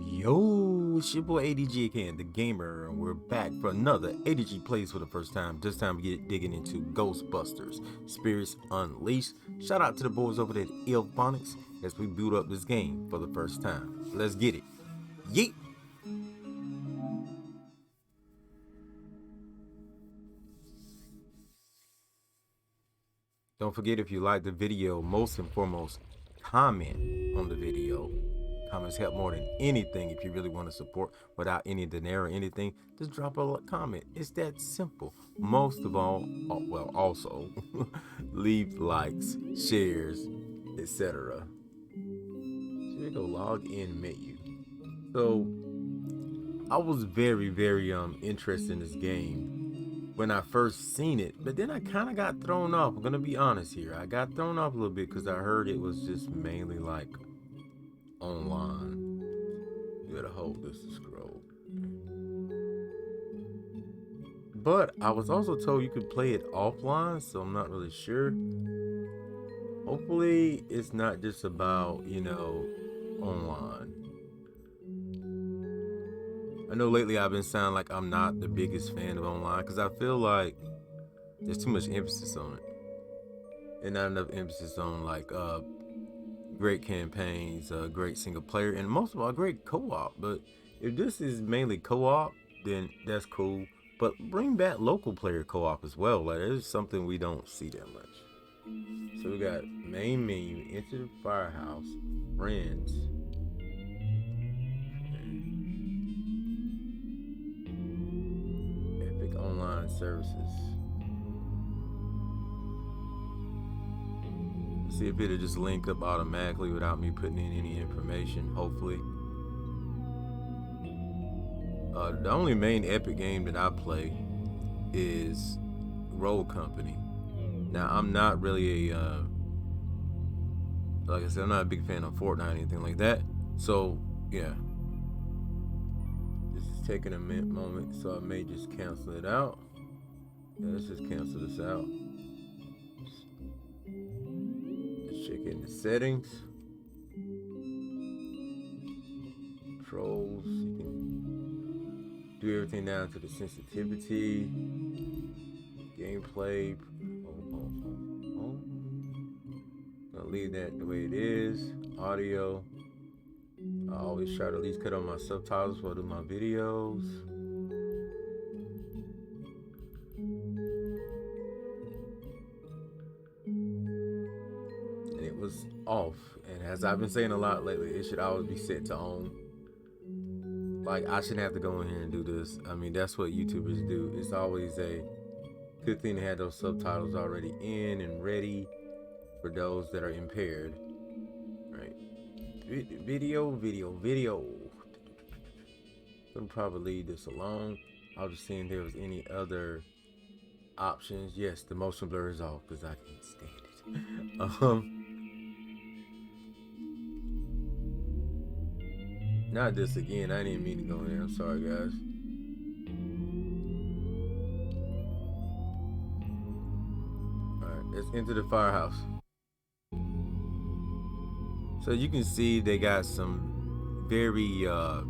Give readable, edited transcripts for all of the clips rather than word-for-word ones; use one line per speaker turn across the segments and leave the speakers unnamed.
Yo, it's your boy ADG again, the gamer, and we're back for another ADG Plays for the first time. This time we get digging into Ghostbusters, Spirits Unleashed. Shout out to the boys over there at BOOKMARKS as we boot up this game for the first time. Let's get it. Yeet! Don't forget, if you like the video, most and foremost, comment on the video. Comments help more than anything. If you really want to support without any dinero or anything, just drop a comment. It's that simple. Most of all, well, also leave likes, shares, etc. So here we go, log in menu. So I was very interested in this game when I first seen it, but then I kind of got thrown off. I'm gonna be honest here. I got thrown off a little bit because I heard it was just mainly like online. You gotta hold this to scroll. But I was also told you could play it offline, so I'm not really sure. Hopefully, it's not just about, online. I know lately I've been sounding like I'm not the biggest fan of online because I feel like there's too much emphasis on it and not enough emphasis on like great campaigns, great single player, and most of all, great co-op. But if this is mainly co-op, then that's cool. But bring back local player co-op as well. Like, it's something we don't see that much. So we got main menu, enter the firehouse, friends, epic online services. See if it'll just link up automatically without me putting in any information, hopefully. The only main Epic game that I play is Roll Company. Now, I'm not really like I said, I'm not a big fan of Fortnite or anything like that. So, yeah. This is taking a moment, so I may just cancel it out. Yeah, let's just cancel this out. Let's check in the settings. Controls. You can do everything down to the sensitivity. Gameplay. Gonna leave that the way it is. Audio. I always try to at least cut on my subtitles while I do my videos. And it was off. And as I've been saying a lot lately, it should always be set to on. Like, I shouldn't have to go in here and do this. I mean, that's what YouTubers do. It's always a good thing to have those subtitles already in and ready for those that are impaired. Right? Video. Gonna probably leave this alone. I was just seeing if there was any other options. Yes, the motion blur is off because I can't stand it. Not this again. I didn't mean to go in there. I'm sorry, guys. Alright, let's enter the firehouse. So you can see they got some very, the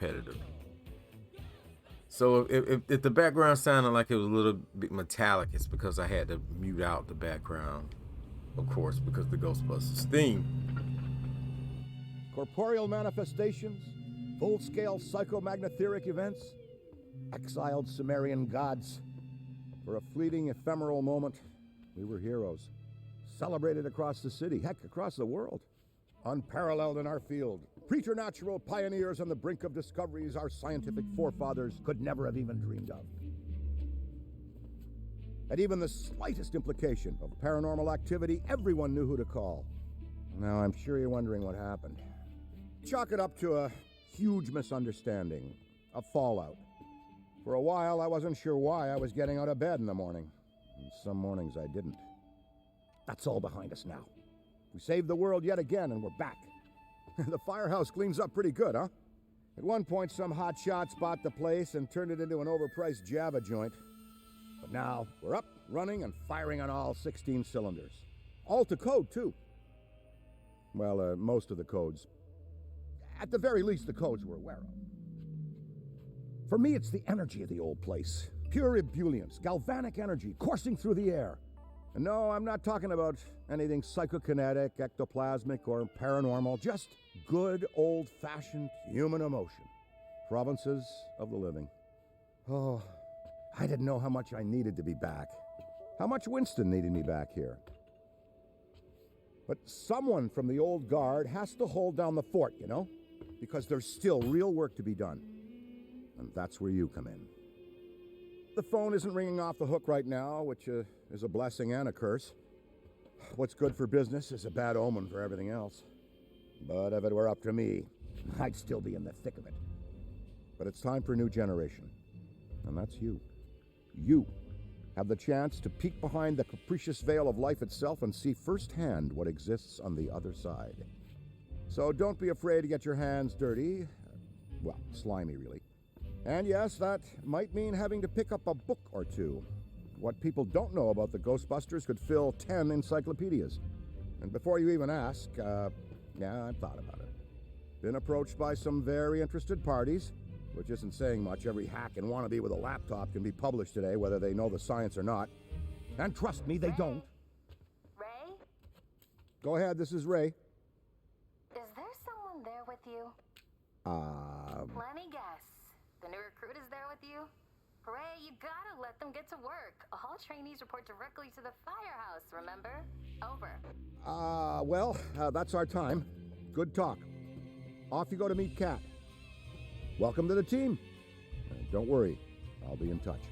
repetitive. So if the background sounded like it was a little bit metallic, it's because I had to mute out the background, of course, because of the Ghostbusters theme.
Corporeal manifestations, full-scale psychomagnetheric events, exiled Sumerian gods. For a fleeting, ephemeral moment, we were heroes. Celebrated across the city, heck, across the world. Unparalleled in our field. Preternatural pioneers on the brink of discoveries our scientific forefathers could never have even dreamed of. At even the slightest implication of paranormal activity, everyone knew who to call. Now, I'm sure you're wondering what happened. Chalk it up to a huge misunderstanding, a fallout. For a while, I wasn't sure why I was getting out of bed in the morning. And some mornings I didn't. That's all behind us now. We saved the world yet again, and we're back. The firehouse cleans up pretty good, huh? At one point, some hotshots bought the place and turned it into an overpriced Java joint. But now, we're up, running, and firing on all 16 cylinders. All to code, too. Well, most of the codes. At the very least, the codes we're aware of. For me, it's the energy of the old place. Pure ebullience, galvanic energy coursing through the air. And no, I'm not talking about anything psychokinetic, ectoplasmic, or paranormal. Just good, old-fashioned human emotion. Provinces of the living. Oh, I didn't know how much I needed to be back. How much Winston needed me back here. But someone from the old guard has to hold down the fort, you know? Because there's still real work to be done. And that's where you come in. The phone isn't ringing off the hook right now, which is a blessing and a curse. What's good for business is a bad omen for everything else. But if it were up to me, I'd still be in the thick of it. But it's time for a new generation. And that's you. You have the chance to peek behind the capricious veil of life itself and see firsthand what exists on the other side. So don't be afraid to get your hands dirty. Well, slimy, really. And yes, that might mean having to pick up a book or two. What people don't know about the Ghostbusters could fill 10 encyclopedias. And before you even ask, yeah, I've thought about it. Been approached by some very interested parties, which isn't saying much. Every hack and wannabe with a laptop can be published today, whether they know the science or not. And trust me, they don't.
Ray?
Go ahead, this is Ray.
Is there someone there with you? Let me guess. The new recruit is there with you? Ray, you gotta let them get to work. All trainees report directly to the firehouse, remember? Over.
Well, that's our time. Good talk. Off you go to meet Kat. Welcome to the team. Don't worry, I'll be in touch.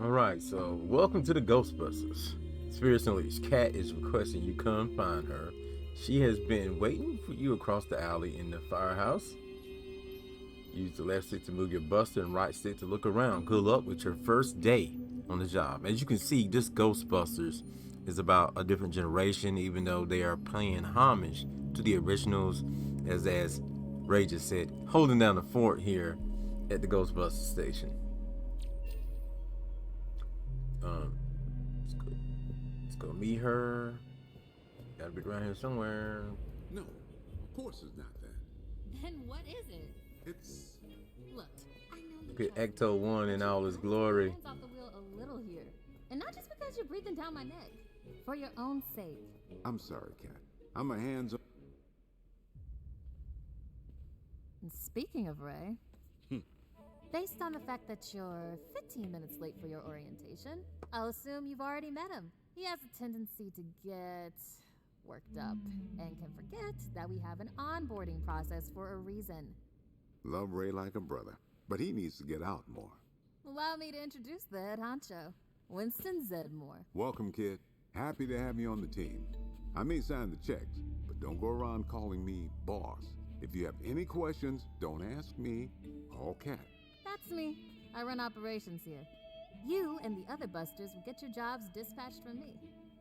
All right, so welcome to the Ghostbusters. Spirits Unleashed. Kat is requesting you come find her. She has been waiting for you across the alley in the firehouse. Use the left stick to move your buster and right stick to look around. Good luck with your first day on the job. As you can see, this Ghostbusters is about a different generation, even though they are paying homage to the originals, as Ray just said, holding down the fort here at the Ghostbusters station. Let's go meet her. Gotta be around here somewhere.
No, of course it's not that.
Then what is it?
It's...
Look, I know you
Look at
trust
Ecto
me.
1 in all his
Take your
glory.
hands off the wheel a little here. And not just because you're breathing down my neck. For your own sake.
I'm sorry, Kat. I'm a hands-on...
And speaking of Ray, based on the fact that you're 15 minutes late for your orientation, I'll assume you've already met him. He has a tendency to get worked up and can forget that we have an onboarding process for a reason.
Love Ray like a brother, but he needs to get out more.
Allow me to introduce the head honcho, Winston Zedmore.
Welcome, kid. Happy to have you on the team. I may sign the checks, but don't go around calling me boss. If you have any questions, don't ask me, call Kat.
That's me. I run operations here. You and the other busters will get your jobs dispatched from me.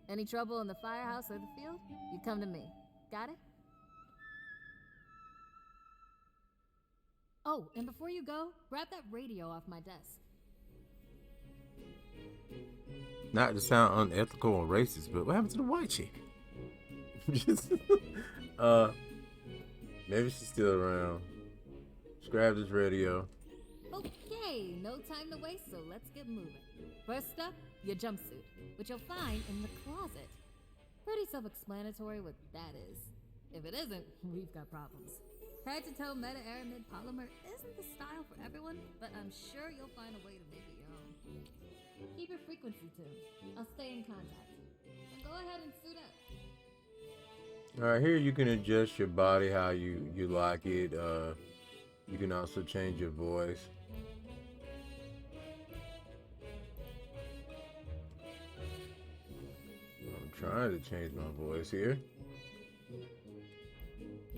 Any trouble in the firehouse or the field, you come to me. Got it? Oh, and before you go, grab that radio off my desk.
Not to sound unethical or racist, but what happened to the white chick? Just, Maybe she's still around. Let's grab this radio.
Okay, no time to waste, so let's get moving. First up, your jumpsuit, which you'll find in the closet. Pretty self-explanatory what that is. If it isn't, we've got problems. Head-to-toe meta-aramid polymer isn't the style for everyone, but I'm sure you'll find a way to make it your own. Keep your frequency tuned. I'll stay in contact. Now go ahead and suit up.
Alright, here you can adjust your body how you like it. You can also change your voice. I'm trying to change my voice here.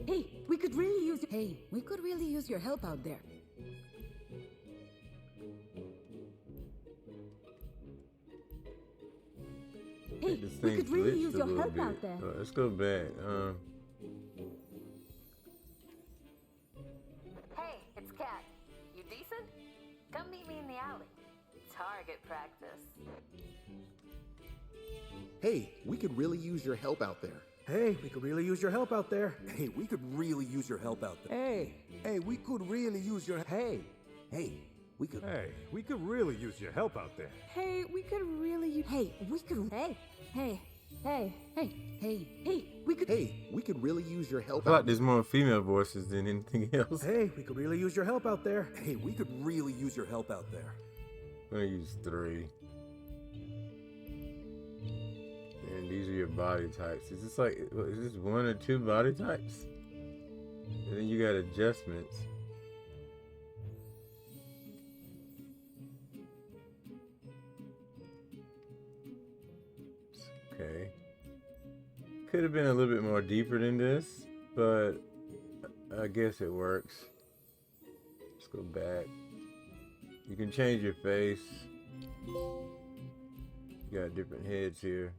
Hey, we could really use your help out there. Hey,
This
we
thing
could really
glitched
use
a
your
little
help
bit.
out there.
Let's go back.
Hey, it's Kat. You decent? Come meet me in the alley. Target practice.
Hey, we could really use your help out there.
Hey, we could really use your help out there.
Hey, we could really use your help out there.
Hey, we could really use your
Hey, we could.
Hey, we could really use your help out there.
Hey, we could really
we could really use your help
I feel like
out
there's more female voices than anything else.
Hey, we could really use your help out there.
Hey, we could really use your help out there.
I'm gonna use 3. And these are your body types. Is this like, is this 1 or 2 body types? And then you got adjustments. Okay. Could have been a little bit more deeper than this, but I guess it works. Let's go back. You can change your face. You got different heads here.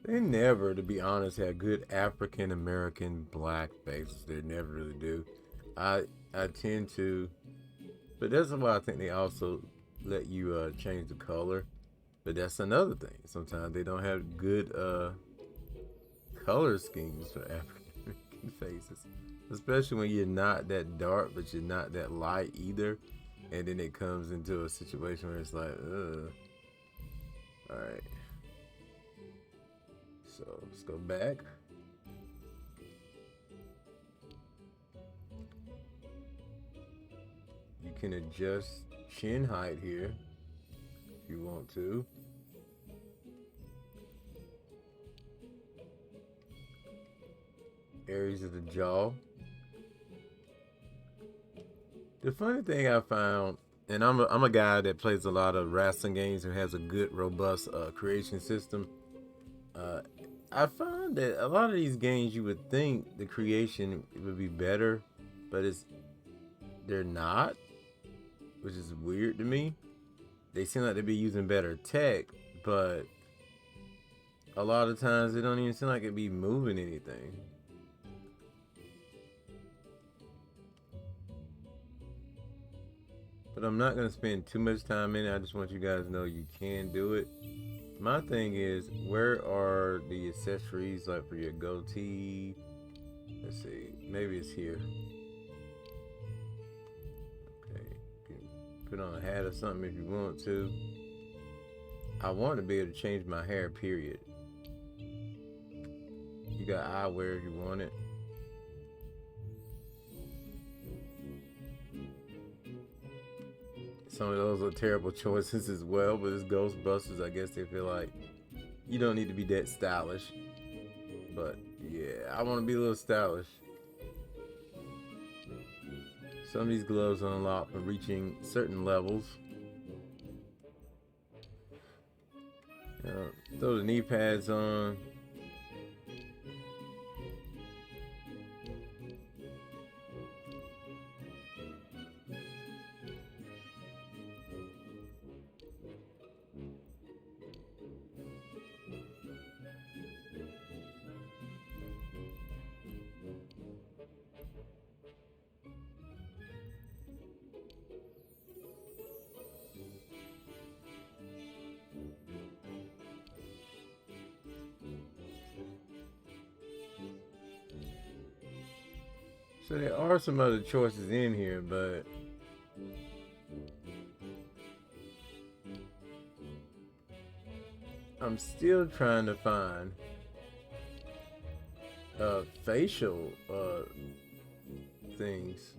They never, to be honest, have good African American black faces. They never really do. I tend to, but that's why I think they also let you change the color. But that's another thing. Sometimes they don't have good color schemes for African American faces, especially when you're not that dark, but you're not that light either. And then it comes into a situation where it's like, ugh. All right. So let's go back. You can adjust chin height here if you want to. Areas of the jaw. The funny thing I found, and I'm a guy that plays a lot of wrestling games and has a good, robust creation system. I found that a lot of these games, you would think the creation would be better, but they're not, which is weird to me. They seem like they'd be using better tech, but a lot of times they don't even seem like it'd be moving anything. But I'm not gonna spend too much time in it. I just want you guys to know you can do it. My thing is, where are the accessories, like for your goatee? Let's see, maybe it's here. Okay, you can put on a hat or something if you want to. I want to be able to change my hair, period. You got eyewear if you want it. Some of those are terrible choices as well, but it's Ghostbusters. I guess they feel like you don't need to be that stylish. But yeah, I want to be a little stylish. Some of these gloves unlock for reaching certain levels. Throw the knee pads on. So there are some other choices in here, but I'm still trying to find facial things.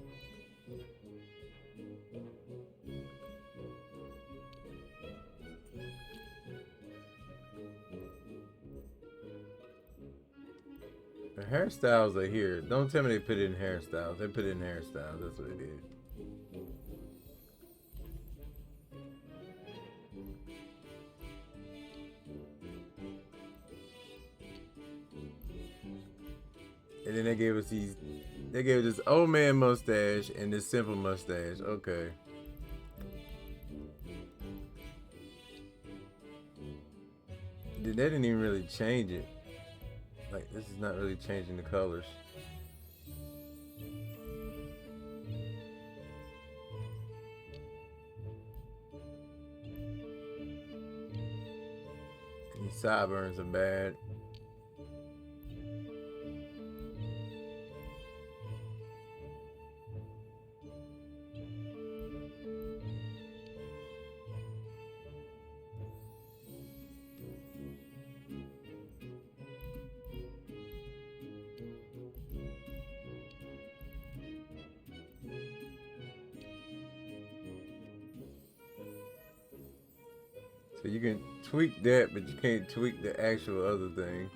The hairstyles are here. Don't tell me they put it in hairstyles. They put it in hairstyles. That's what they did. And then they gave us these. They gave us this old man mustache and this simple mustache. Okay. They didn't even really change it. Like, this is not really changing the colors. These sideburns are bad. So you can tweak that, but you can't tweak the actual other thing.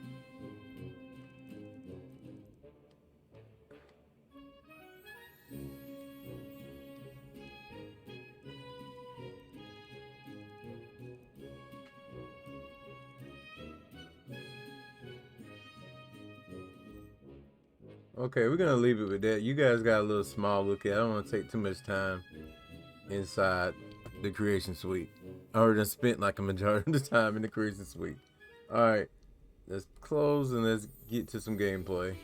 Okay, we're gonna leave it with that. You guys got a little small look at it. I don't want to take too much time inside the creation suite. I already spent like a majority of the time in the creation suite. Alright, let's close and let's get to some gameplay.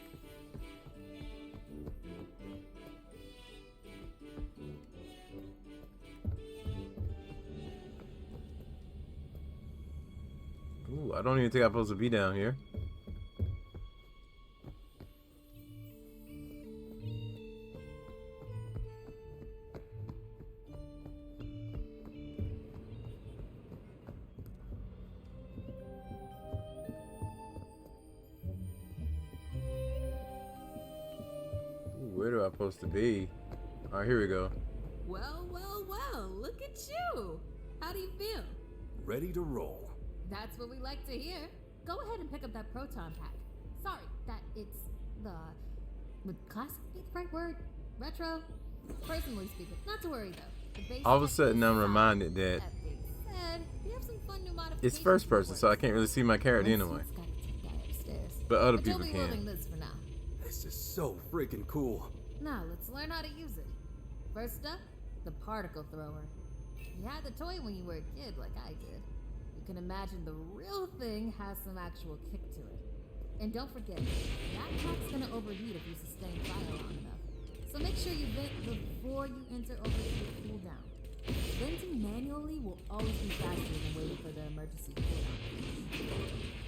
Ooh, I don't even think I'm supposed to be down here. Where do I supposed to be? All right, here we go.
Well, well, well, look at you. How do you feel?
Ready to roll.
That's what we like to hear. Go ahead and pick up that proton pack. Sorry, that it's the... Would classic be the right word? Retro? Personally speaking, not to worry though. The base
All of a
tech
sudden,
is
I'm
solid.
reminded that
That being said, we have some fun new
it's
modifications
first person, so I
works.
can't really see my character anyway.
Let's gotta take that upstairs.
But other
But
people
you'll be
can.
wielding this for now.
This is so freaking cool.
Now, let's learn how to use it. First up, the particle thrower. You had the toy when you were a kid, like I did. You can imagine the real thing has some actual kick to it. And don't forget, that pack's gonna overheat if you sustain fire long enough. So make sure you vent before you enter overheat cooldown. Venting manually will always be faster than waiting for the emergency cooldown.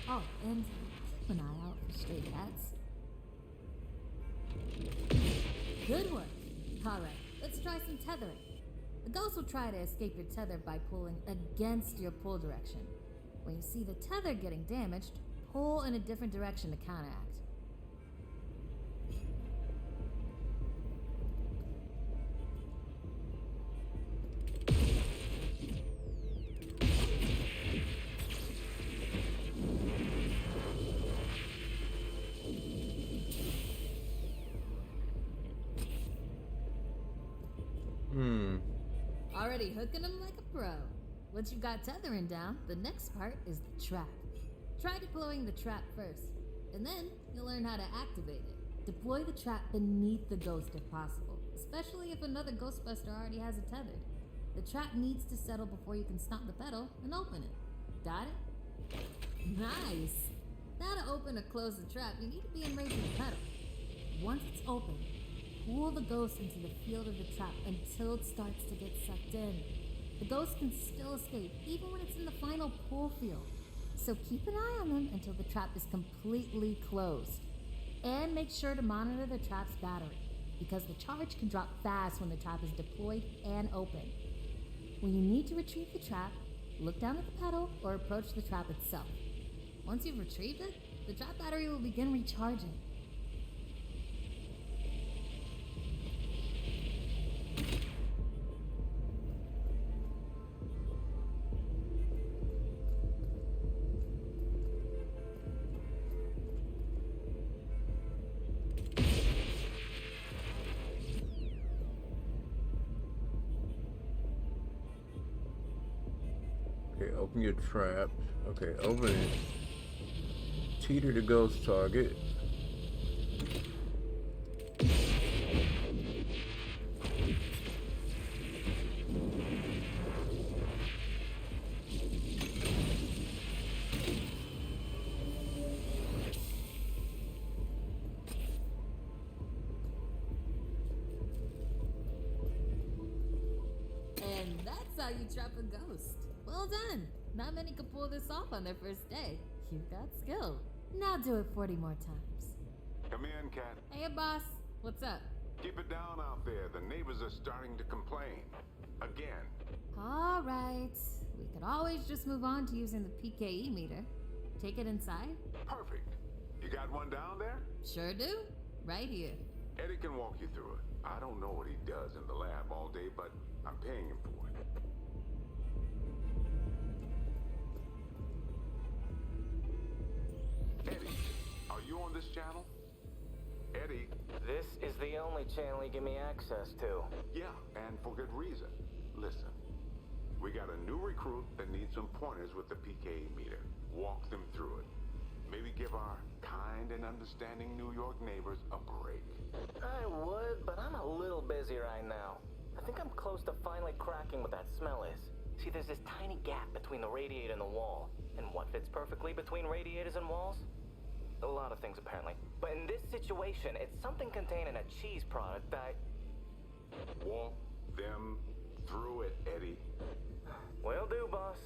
Oh, and keep an eye out for stray cats. Good work. Alright, let's try some tethering. The ghost will try to escape your tether by pulling against your pull direction. When you see the tether getting damaged, pull in a different direction to counteract. Already hooking them like a pro. Once you've got tethering down, the next part is the trap. Try deploying the trap first, and then you'll learn how to activate it. Deploy the trap beneath the ghost if possible, especially if another Ghostbuster already has it tethered. The trap needs to settle before you can stomp the pedal and open it. Got it? Nice! Now to open or close the trap, you need to be in range of the pedal. Once it's open, pull the ghost into the field of the trap until it starts to get sucked in. The ghost can still escape, even when it's in the final pull field. So keep an eye on them until the trap is completely closed. And make sure to monitor the trap's battery. because the charge can drop fast when the trap is deployed and open. When you need to retrieve the trap, look down at the pedal or approach the trap itself. Once you've retrieved it, the trap battery will begin recharging.
Okay, open your trap. Okay, open it. Teeter the ghost target.
And that's how you trap a ghost. Well done. Not many can pull this off on their first day. You've got skill. Now do it 40 more times.
Come in, Cat.
Hey, boss. What's up?
Keep it down out there. The neighbors are starting to complain. Again.
All right. We could always just move on to using the PKE meter. Take it inside?
Perfect. You got one down there?
Sure do. Right here.
Eddie can walk you through it. I don't know what he does in the lab all day, but I'm paying him for it. Eddie, are you on this channel? Eddie?
This is the only channel you give me access to.
Yeah, and for good reason. Listen, we got a new recruit that needs some pointers with the PKE meter. Walk them through it. Maybe give our kind and understanding New York neighbors a break.
I would, but I'm a little busy right now. I think I'm close to finally cracking what that smell is. See, there's this tiny gap between the radiator and the wall. And what fits perfectly between radiators and walls? A lot of things, apparently. But in this situation, it's something contained in a cheese product that...
Walk them through it, Eddie.
Will do, boss.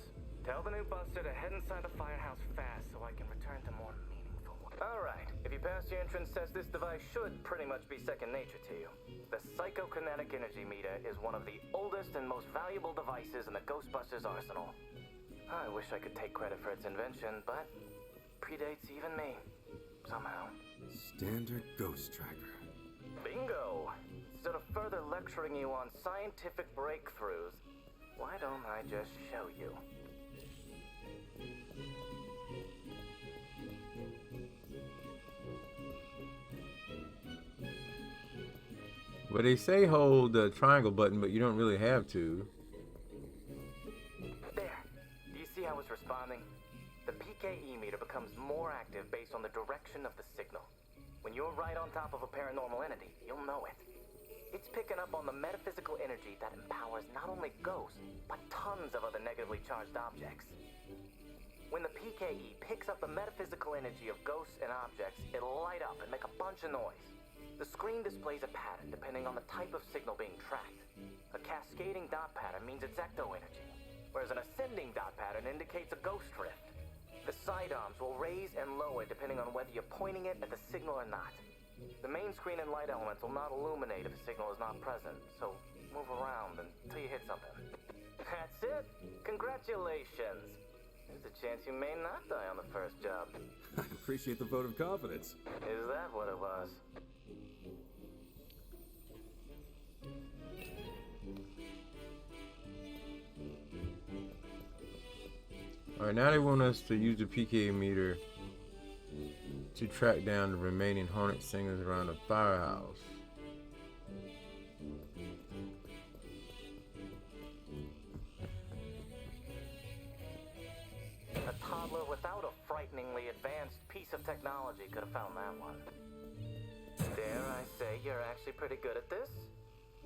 Tell the new buster to head inside the firehouse fast so I can return to more meaningful work. Alright, if you pass your entrance test, this device should pretty much be second nature to you. The psychokinetic energy meter is one of the oldest and most valuable devices in the Ghostbusters arsenal. I wish I could take credit for its invention, but predates even me, somehow.
Standard ghost tracker.
Bingo! Instead of further lecturing you on scientific breakthroughs, why don't I just show you?
Well, they say hold the triangle button, but you don't really have to.
There. Do you see how it's responding? The PKE meter becomes more active based on the direction of the signal. When you're right on top of a paranormal entity, you'll know it. It's picking up on the metaphysical energy that empowers not only ghosts, but tons of other negatively charged objects. When the PKE picks up the metaphysical energy of ghosts and objects, it'll light up and make a bunch of noise. The screen displays a pattern depending on the type of signal being tracked. A cascading dot pattern means it's ecto energy, whereas an ascending dot pattern indicates a ghost drift. The sidearms will raise and lower depending on whether you're pointing it at the signal or not. The main screen and light elements will not illuminate if the signal is not present, so move around until you hit something. That's it! Congratulations! There's a chance you may not die on the first job.
I appreciate the vote of confidence.
Is that what it was?
All right, now they want us to use the PKE meter to track down the remaining haunted singers around the firehouse.
A toddler without a frighteningly advanced piece of technology could have found that one. Dare I say you're actually pretty good at this?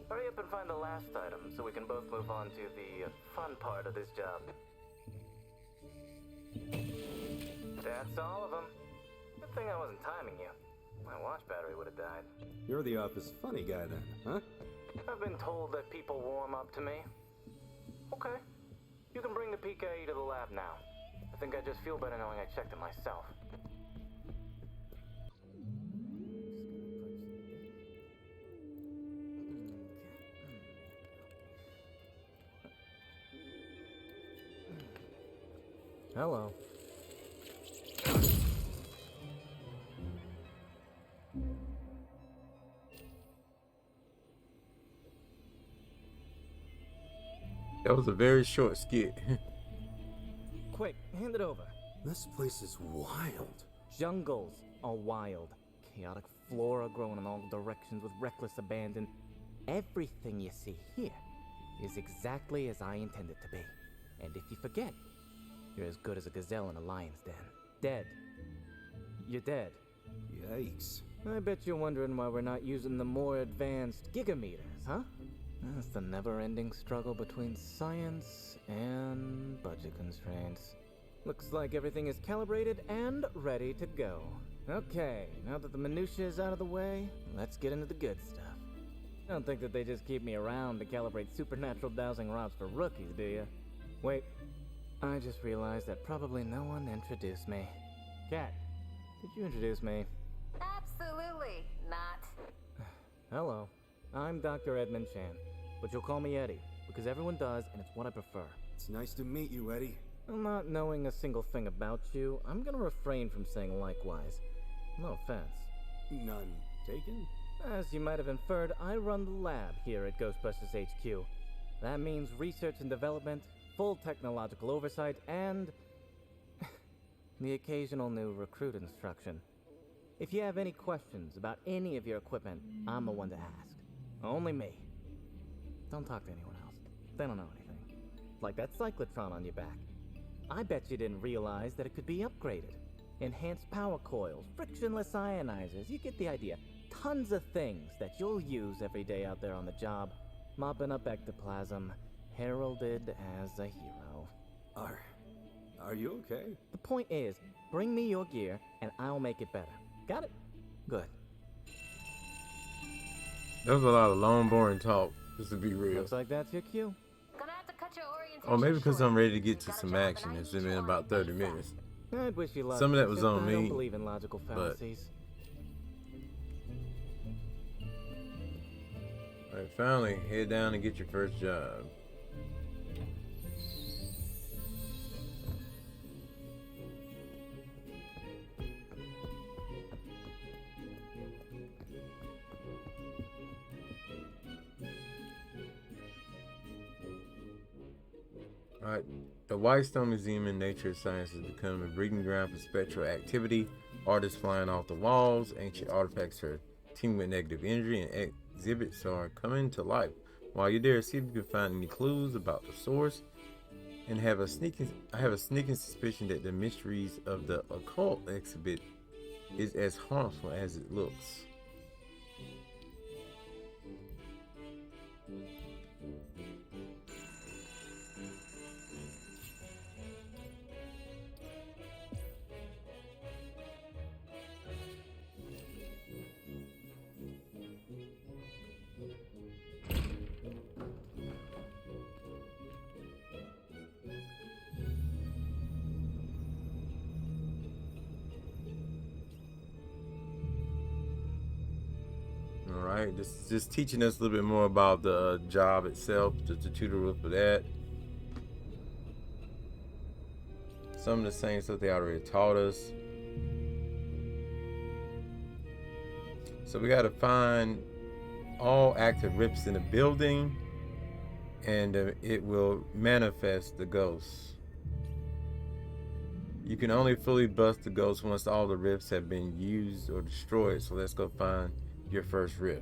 Hurry up and find the last item so we can both move on to the fun part of this job. That's all of them. Good thing I wasn't timing you. My watch battery would have died.
You're the office funny guy then, huh?
I've been told that people warm up to me. Okay. You can bring the PKE to the lab now. I think I just feel better knowing I checked it myself. Hello.
That was a very short skit.
Quick, hand it over.
This place is wild.
Jungles are wild. Chaotic flora growing in all directions with reckless abandon. Everything you see here is exactly as I intend it to be. And if you forget, you're as good as a gazelle in a lion's den. Dead. You're dead.
Yikes.
I bet you're wondering why we're not using the more advanced gigameters, huh? That's the never-ending struggle between science and budget constraints. Looks like everything is calibrated and ready to go. Okay, now that the minutiae is out of the way, let's get into the good stuff. Don't think that they just keep me around to calibrate supernatural dowsing rods for rookies, do you? Wait, I just realized that probably no one introduced me. Cat, did you introduce me?
Absolutely not.
Hello, I'm Dr. Edmund Chan, but you'll call me Eddie, because everyone does, and it's what I prefer.
It's nice to meet you, Eddie.
Not knowing a single thing about you, I'm gonna refrain from saying likewise. No offense.
None taken?
As you might have inferred, I run the lab here at Ghostbusters HQ. That means research and development, full technological oversight, and the occasional new recruit instruction. If you have any questions about any of your equipment, I'm the one to ask. Only me. Don't talk to anyone else. They don't know anything. Like that cyclotron on your back. I bet you didn't realize that it could be upgraded. Enhanced power coils, frictionless ionizers, you get the idea. Tons of things that you'll use every day out there on the job. Mopping up ectoplasm, heralded as a hero.
Are you okay?
The point is, bring me your gear and I'll make it better. Got it? Good.
That was a lot of long, boring talk, just to be real.
Looks like that's your cue.
Gonna have to cut your orientation
Or maybe because
short.
I'm ready to get
You
to
got a
some
job
action.
and I
It's
need
been
you on
about
it
30
ASAP.
minutes.
I'd wish you luck.
Some of that was
except
on
I don't
me,
believe in logical fallacies.
Alright, finally, head down and get your first job. Alright, the Whitestone Museum in Nature and Science has become a breeding ground for spectral activity. Artists flying off the walls, ancient artifacts are teeming with negative energy, and exhibits are coming to life. While you're there, see if you can find any clues about the source. And I have a sneaking suspicion that the mysteries of the occult exhibit is as harmful as it looks. Alright, this is just teaching us a little bit more about the job itself, the tutorial for that. Some of the same stuff they already taught us. So we got to find all active rips in the building, and it will manifest the ghosts. You can only fully bust the ghost once all the rifts have been used or destroyed. So let's go find your first rift.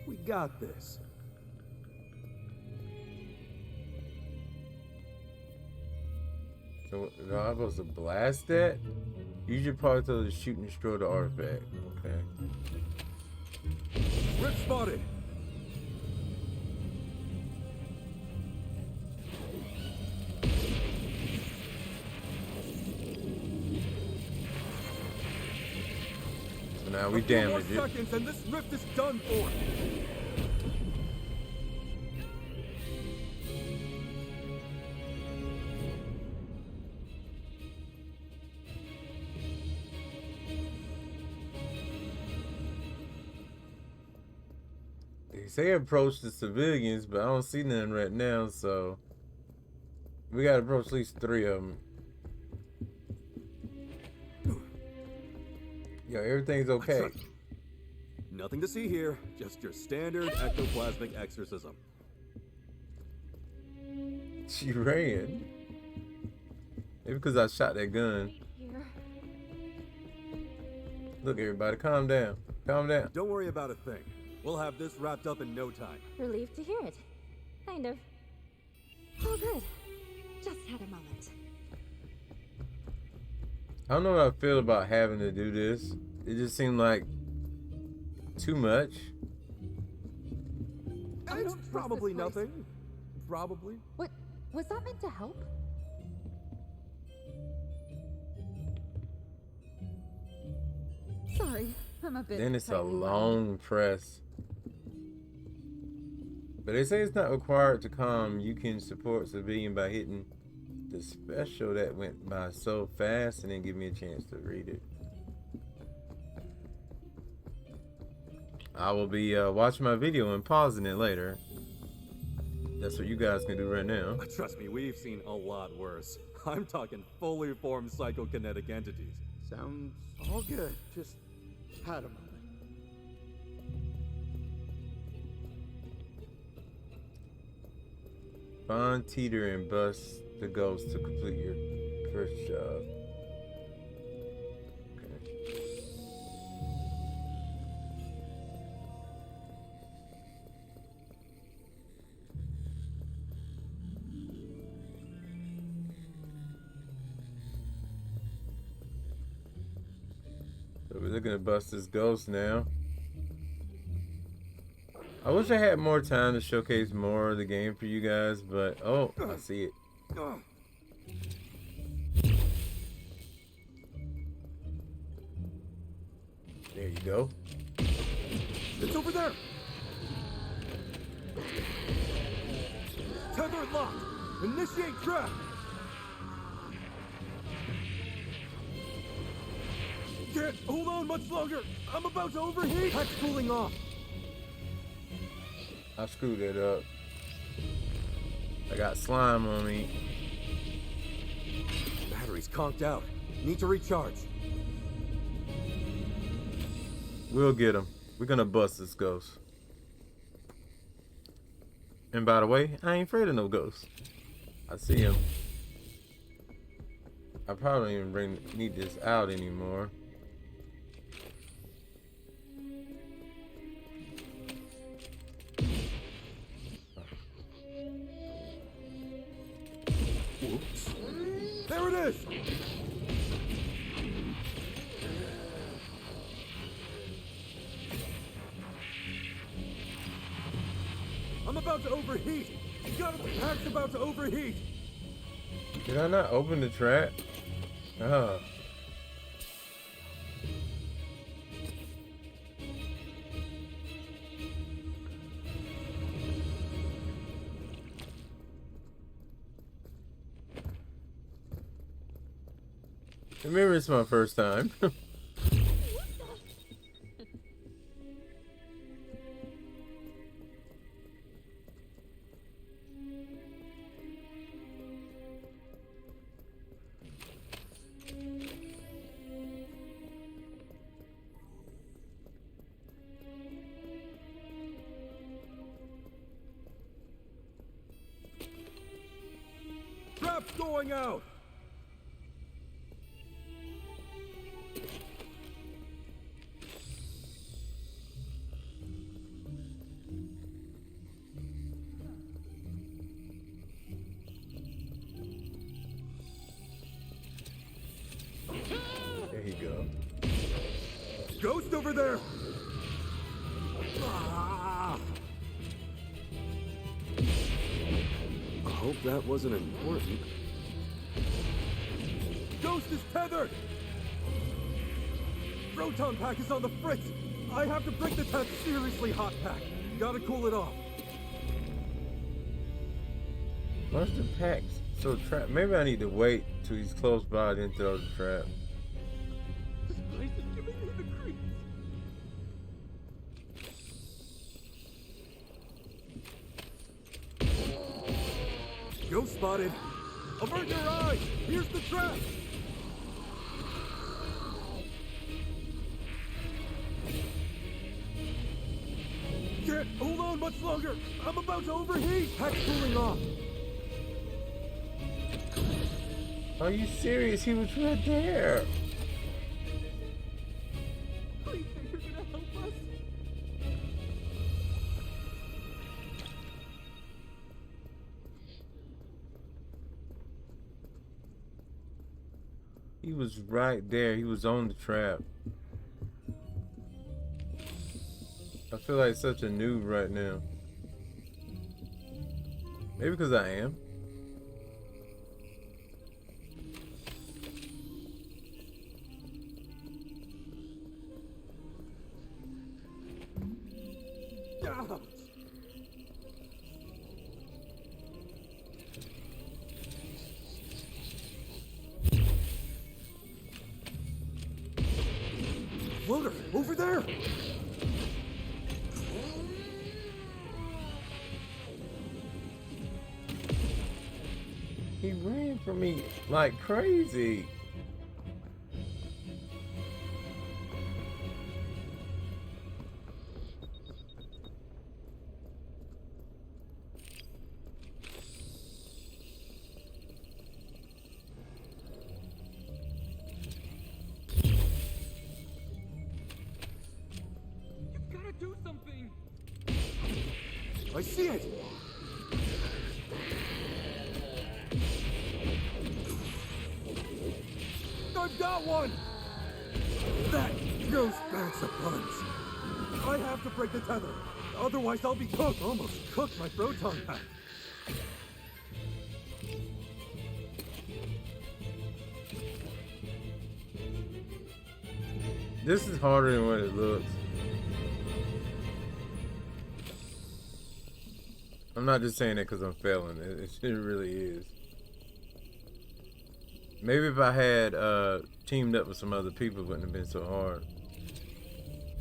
We got this.
So am I supposed to blast that? Use your power to shoot and destroy the artifact. Okay.
Rip spotted.
So now Now we
A few more
damaged it.
seconds and this rift is done for.
They say approach the civilians, but I don't see none right now, so we gotta approach at least 3 of them. Yo, everything's okay.
Nothing to see here, just your standard ectoplasmic exorcism.
She ran. Maybe because I shot that gun.
Here.
Look, everybody, calm down. Calm down.
Don't worry about a thing. We'll have this wrapped up in no time.
Relieved to hear it. Kind of. Oh, good. Just had a moment.
I don't know what I feel about having to do this. It just seemed like too much.
It's probably nothing. Probably.
What? Was that meant to help? Sorry, I'm a bit.
Then it's a
tightly wound.
long press. But they say it's not required to calm. You can support civilian by hitting the special that went by so fast and then give me a chance to read it. I will be watching my video and pausing it later. That's what you guys can do right now.
Trust me, we've seen a lot worse. I'm talking fully formed psychokinetic entities.
Sounds all good. Just had a moment.
Find, teeter, and bust the ghost to complete your first job. Okay. So we're looking to bust this ghost now. I wish I had more time to showcase more of the game for you guys, but oh, I see it. There you go.
It's over there! Tether locked! Initiate trap! Can't hold on much longer! I'm about to overheat! Hatch cooling off!
I screwed it up. I got slime on me.
Battery's conked out. Need to recharge.
We'll get him. We're gonna bust this ghost. And by the way, I ain't afraid of no ghosts. I see him. I probably don't even need this out anymore.
Whoops. There it is! I'm about to overheat! You got it! Hack's about to overheat!
Did I not open the trap? Oh. Remember, it's my first time.
Trap's going out!
There you go.
Ghost over there! Ah! I hope that wasn't important. Ghost is tethered! proton pack is on the fritz! I have to break the test. Seriously, hot pack. Gotta cool it off.
What's the packs so trapped? Maybe I need to wait till he's close by then throw the trap.
This place is giving me the creeps. Ghost spotted. Avert your eyes! Here's the trap! Can't hold on much longer! I'm about to overheat! Pack's cooling off!
Are you serious? He was right there.
Please say you're gonna help us!
He was right there. He was on the trap. I feel like such a noob right now. Maybe because I am.
Ouch. Floater, over there!
He ran from me like crazy.
You've gotta do something! I see it! I've got one! That ghost backs a punch. I have to break the tether. Otherwise I'll be cooked. Almost cooked my proton pack.
This is harder than what it looks. I'm not just saying that because I'm failing. It really is. Maybe if I had teamed up with some other people, it wouldn't have been so hard.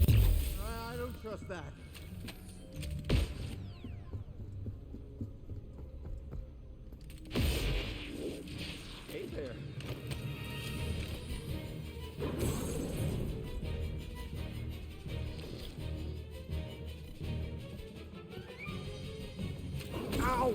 I don't trust that. Hey there.
Ow!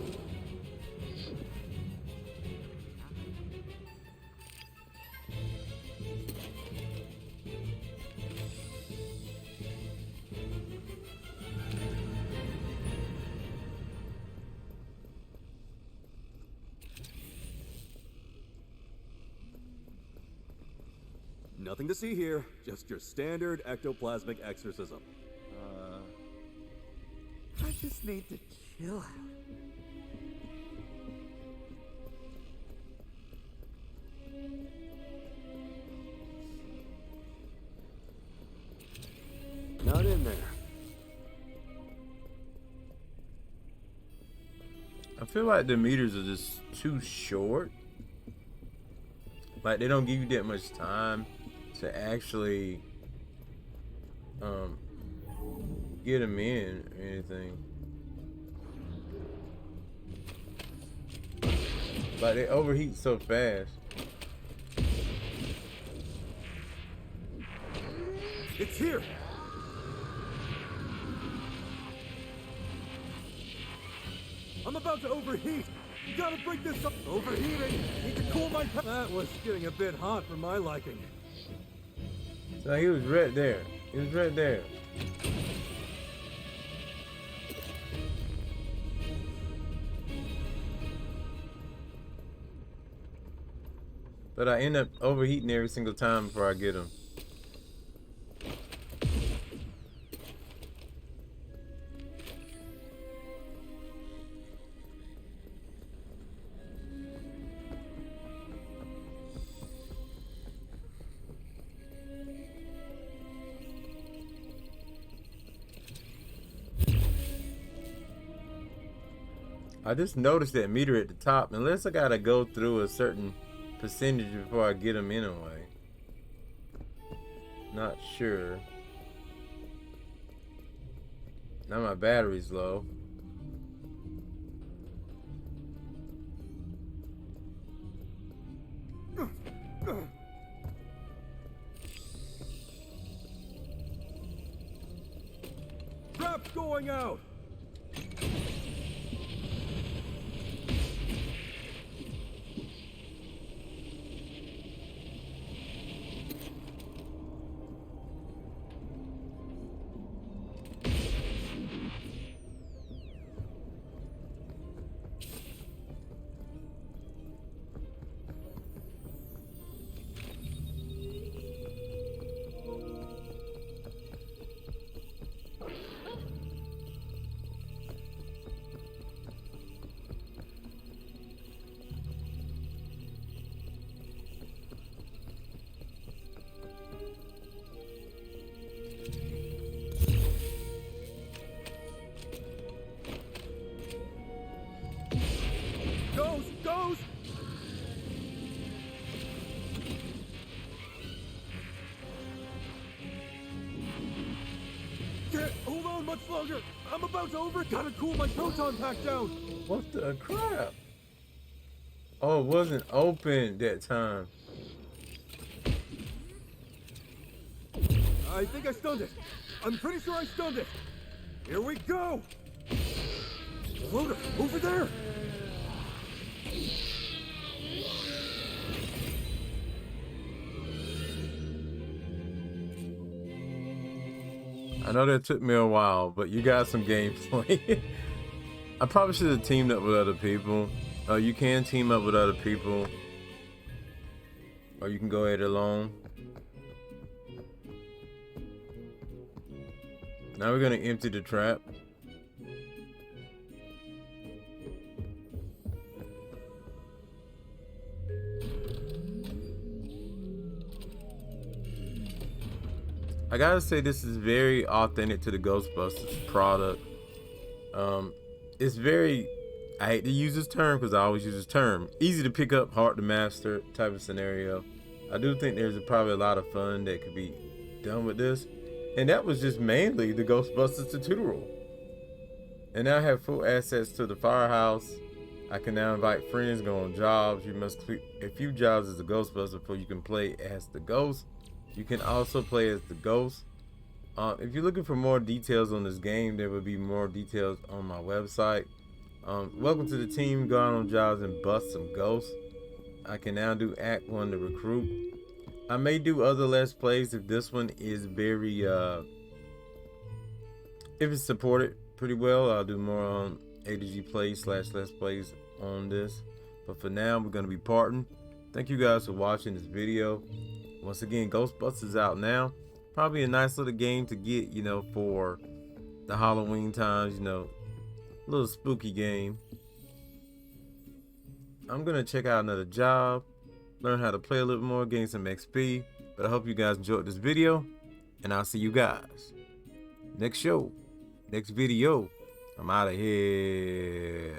Nothing to see here, just your standard ectoplasmic exorcism.
I just need to chill out.
Not in there.
I feel like the meters are just too short. Like they don't give you that much time to actually get them in or anything. Like they overheat so fast.
It's here! I'm about to overheat! You gotta break this up! Overheating! Need to cool my That was getting a bit hot for my liking.
So he was right there. He was right there. But I end up overheating every single time before I get him. I just noticed that meter at the top. Unless I gotta go through a certain percentage before I get them anyway. Not sure. Now my battery's low.
Trap's going out! Goes! Can't hold on much longer. I'm about to gotta cool my proton pack down.
What the crap? Oh, it wasn't open that time.
I think I stunned it. I'm pretty sure I stunned it. Here we go. Floater, over there.
I know that took me a while, but you got some gameplay. I probably should have teamed up with other people. You can team up with other people, or you can go at it alone. Now we're gonna empty the trap. I gotta say, this is very authentic to the Ghostbusters product. It's very, I hate to use this term because I always use this term, easy to pick up, hard to master type of scenario. I do think there's probably a lot of fun that could be done with this. And that was just mainly the Ghostbusters tutorial. And now I have full access to the firehouse. I can now invite friends, go on jobs. You must complete a few jobs as a Ghostbuster before you can play as the ghost. You can also play as the ghost. If you're looking for more details on this game, there will be more details on my website. Welcome to the team. Go out on jobs and bust some ghosts. I can now do Act 1 to recruit. I may do other Let's Plays if this one is very, if it's supported pretty well. I'll do more on ADG plays / Let's Plays on this. But for now, we're going to be parting. Thank you guys for watching this video. Once again, Ghostbusters out now. Probably a nice little game to get, you know, for the Halloween times, you know, a little spooky game. I'm going to check out another job, learn how to play a little more, gain some XP. But I hope you guys enjoyed this video, and I'll see you guys next video. I'm out of here.